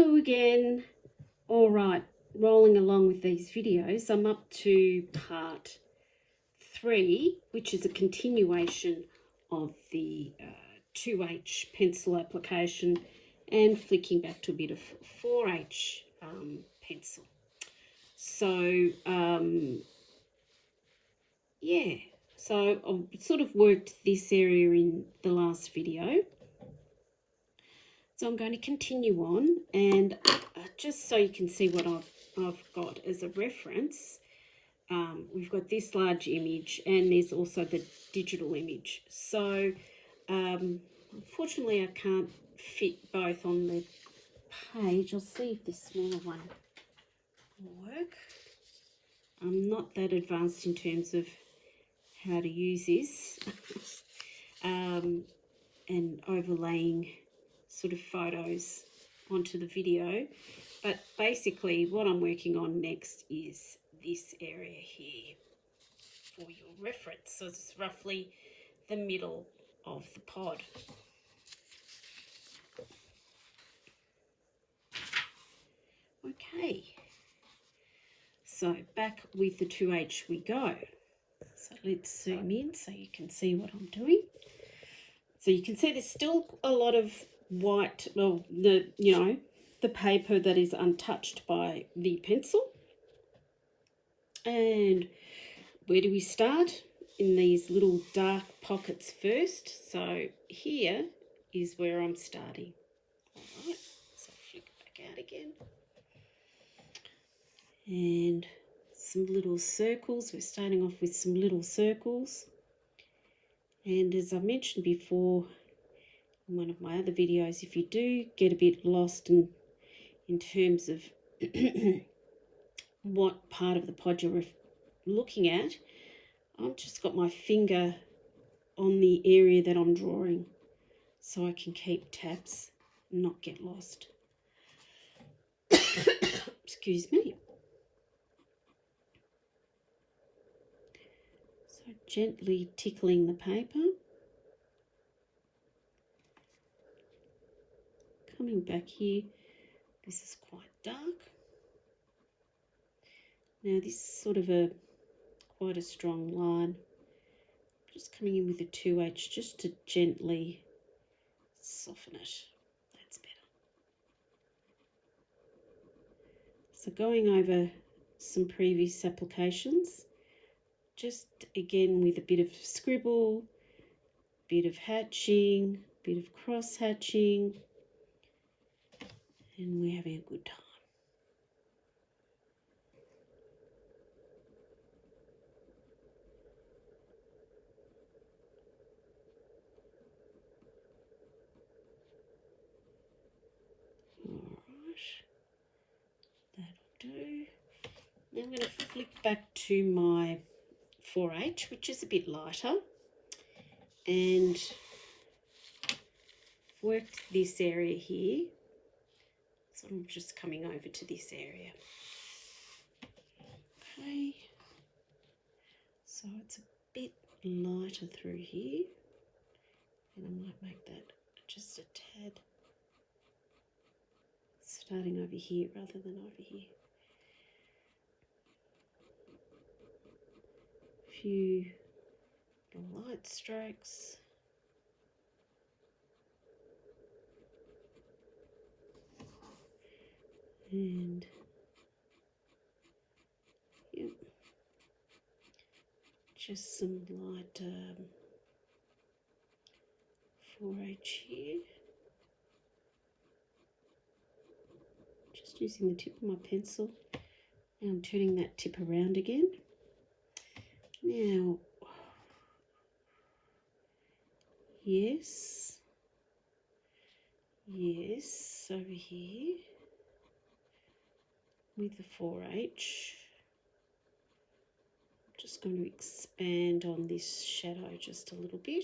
Hello again. All right, rolling along with these videos. I'm up to part 3, which is a continuation of the 2H pencil application and flicking back to a bit of 4H pencil. So, yeah, so I've sort of worked this area in the last video. So I'm going to continue on, and just so you can see what I've got as a reference, we've got this large image and there's also the digital image. So unfortunately I can't fit both on the page. I'll see if this smaller one will work. I'm not that advanced in terms of how to use this and overlaying sort of photos onto the video, but basically what I'm working on next is this area here for your reference. So it's roughly the middle of the pod. Okay, so back with the 2H we go. So let's zoom in so you can see what I'm doing. So you can see there's still a lot of white, well, the paper that is untouched by the pencil. And where do we start? In these little dark pockets first. So here is where I'm starting. All right, so flick it back out again. And some little circles. We're starting off with some little circles. And as I mentioned before in one of my other videos, if you do get a bit lost in terms of what part of the pod you're looking at, I've just got my finger on the area that I'm drawing so I can keep tabs and not get lost. Excuse me. So gently tickling the paper. Coming back here, this is quite dark. Now this is sort of quite a strong line. Just coming in with a 2H just to gently soften it. That's better. So going over some previous applications, just again with a bit of scribble, bit of hatching, bit of cross hatching, and we're having a good time. That'll do. Now I'm going to flick back to my 4H, which is a bit lighter, and worked this area here. So I'm just coming over to this area. Okay, so it's a bit lighter through here, and I might make that just a tad. Starting over here rather than over here. A few light strokes. And yep, just some light 4H here. Just using the tip of my pencil. Now I'm turning that tip around again. Now, yes, over here with the 4H. I'm just going to expand on this shadow just a little bit.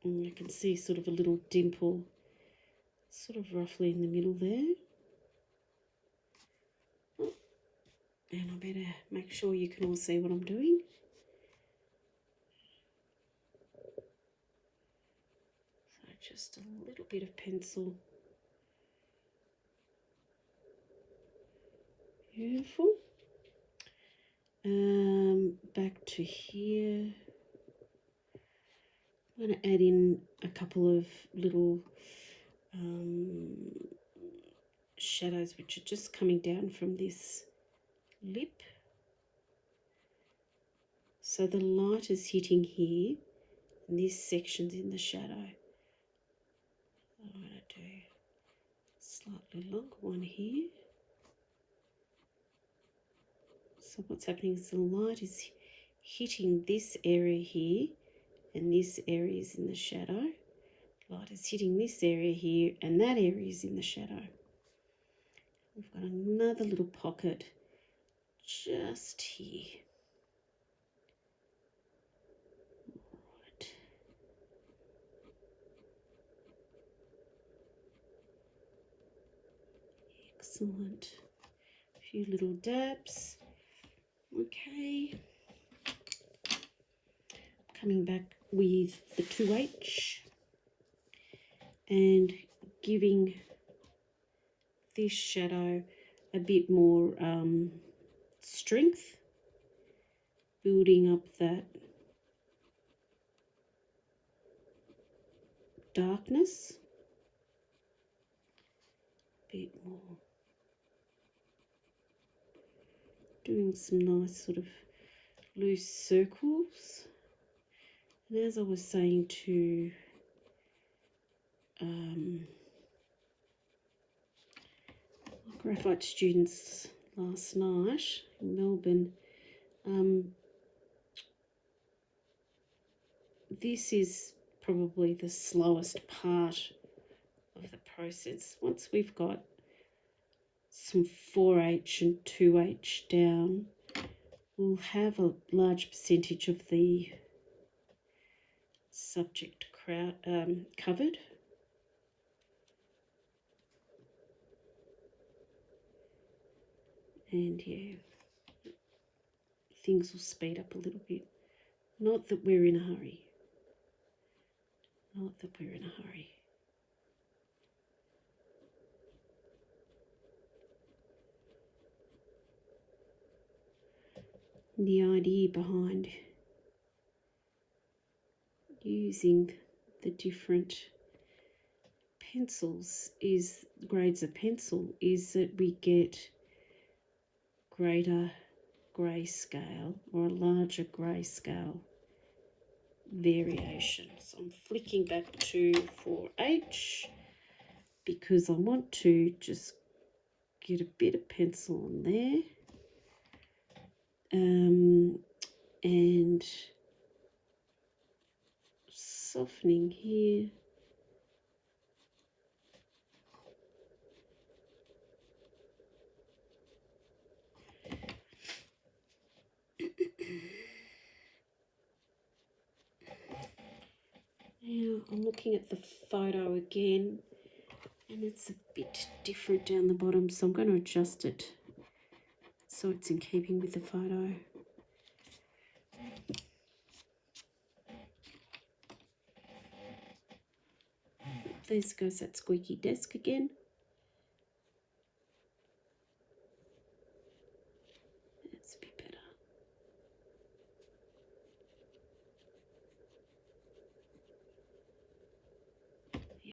And I can see sort of a little dimple sort of roughly in the middle there. And I better make sure you can all see what I'm doing. So just a little bit of pencil Beautiful. Back to here. I'm going to add in a couple of little shadows which are just coming down from this lip. So the light is hitting here, and this section's in the shadow. I'm going to do a slightly longer one here. So what's happening is the light is hitting this area here, and this area is in the shadow. Light is hitting this area here, and that area is in the shadow. We've got another little pocket just here. Right. Excellent. A few little dabs. Okay. Coming back with the 2H and giving this shadow a bit more strength, building up that darkness a bit more, doing some nice sort of loose circles. And as I was saying to graphite students last night in Melbourne, this is probably the slowest part of the process. Once we've got some 4H and 2H down, we'll have a large percentage of the subject covered. And yeah, things will speed up a little bit. Not that we're in a hurry. Not that we're in a hurry. The idea behind using the different pencils is, grades of pencil, is that we get greater grayscale or a larger grayscale variation. So I'm flicking back to 4H because I want to just get a bit of pencil on there, and softening here. Now I'm looking at the photo again, and it's a bit different down the bottom, so I'm going to adjust it so it's in keeping with the photo. There goes that squeaky desk again.